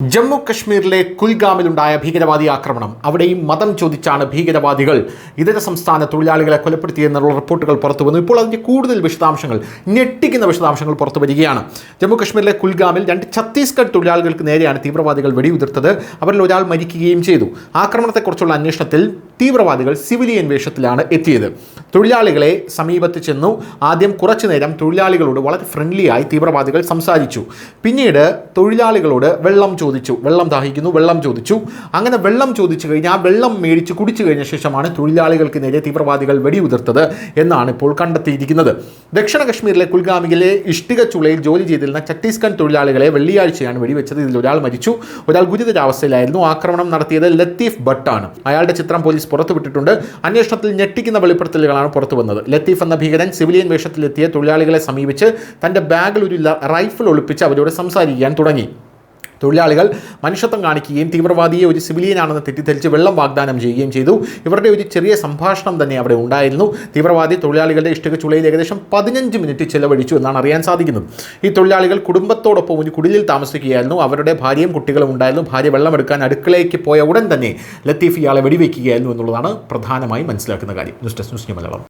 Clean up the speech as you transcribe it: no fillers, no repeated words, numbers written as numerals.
ജമ്മു കശ്മീരിലെ കുൽഗാമിലുണ്ടായ ഭീകരവാദി ആക്രമണം. അവിടെയും മതം ചോദിച്ചാണ് ഭീകരവാദികൾ ഇതര സംസ്ഥാന തൊഴിലാളികളെ കൊലപ്പെടുത്തിയെന്നുള്ള റിപ്പോർട്ടുകൾ പുറത്തു വന്നു. ഇപ്പോൾ അതിൻ്റെ കൂടുതൽ വിശദാംശങ്ങൾ, ഞെട്ടിക്കുന്ന വിശദാംശങ്ങൾ പുറത്തു വരികയാണ്. ജമ്മു കശ്മീരിലെ കുൽഗാമിൽ 2 ഛത്തീസ്ഗഡ് തൊഴിലാളികൾക്ക് നേരെയാണ് തീവ്രവാദികൾ വെടിയുതിർത്തത്. അവരിൽ ഒരാൾ മരിക്കുകയും ചെയ്തു. ആക്രമണത്തെക്കുറിച്ചുള്ള അന്വേഷണത്തിൽ തീവ്രവാദികൾ സിവിലിയൻ വേഷത്തിലാണ് എത്തിയത്. തൊഴിലാളികളെ സമീപത്ത് ചെന്നു. ആദ്യം കുറച്ചു നേരം തൊഴിലാളികളോട് വളരെ ഫ്രണ്ട്ലിയായി തീവ്രവാദികൾ സംസാരിച്ചു. പിന്നീട് തൊഴിലാളികളോട് വെള്ളം ദാഹിക്കുന്നു, വെള്ളം ചോദിച്ചു. അങ്ങനെ വെള്ളം ചോദിച്ചു കഴിഞ്ഞാൽ ആ വെള്ളം മേടിച്ച് കുടിച്ചു കഴിഞ്ഞ ശേഷമാണ് തൊഴിലാളികൾക്ക് നേരെ തീവ്രവാദികൾ വെടിയുതിർത്തത് എന്നാണ് ഇപ്പോൾ കണ്ടെത്തിയിരിക്കുന്നത്. ദക്ഷിണ കശ്മീരിലെ കുൽഗാമിലെ ഇഷ്ടിക ചുളയിൽ ജോലി ചെയ്തിരുന്ന ഛത്തീസ്ഗഡ് തൊഴിലാളികളെ വെള്ളിയാഴ്ചയാണ് വെടിവെച്ചത്. ഇതിൽ ഒരാൾ മരിച്ചു, ഒരാൾ ഗുരുതരാവസ്ഥയിലായിരുന്നു. ആക്രമണം നടത്തിയത് ലത്തീഫ് ഭട്ടാണ്. അയാളുടെ ചിത്രം പോലീസ് പുറത്തുവിട്ടിട്ടുണ്ട്. അന്വേഷണത്തിൽ ഞെട്ടിക്കുന്ന വെളിപ്പെടുത്തലുകളാണ് പുറത്തു വന്നത്. ലത്തീഫ് എന്ന ഭീകരൻ സിവിലിയൻ വേഷത്തിലെത്തിയ തൊഴിലാളികളെ സമീപിച്ച് തന്റെ ബാഗിൽ ഒരു റൈഫിൾ ഒളിപ്പിച്ച് അവരോട് സംസാരിക്കാൻ തുടങ്ങി. തൊഴിലാളികൾ മനുഷ്യത്വം കാണിക്കുകയും തീവ്രവാദിയെ ഒരു സിവിലിയനാണെന്ന് തെറ്റിദ്ധരിച്ച് വെള്ളം വാഗ്ദാനം ചെയ്യുകയും ചെയ്തു. ഇവരുടെ ഒരു ചെറിയ സംഭാഷണം തന്നെ അവിടെ ഉണ്ടായിരുന്നു. തീവ്രവാദി തൊഴിലാളികളുടെ ഇഷ്ടിക ചുളയിൽ ഏകദേശം 15 മിനിറ്റ് ചെലവഴിച്ചു എന്നാണ് അറിയാൻ സാധിക്കുന്നത്. ഈ തൊഴിലാളികൾ കുടുംബത്തോടൊപ്പം ഒരു കുടിലിൽ താമസിക്കുകയായിരുന്നു. അവരുടെ ഭാര്യയും കുട്ടികളും ഉണ്ടായിരുന്നു. ഭാര്യ വെള്ളമെടുക്കാൻ അടുക്കളയ്ക്ക് പോയ ഉടൻ തന്നെ ലത്തീഫ് ഇയാളെ വെടിവെക്കുകയായിരുന്നു എന്നുള്ളതാണ് പ്രധാനമായും മനസ്സിലാക്കുന്ന കാര്യം. News desk, news Malayalam.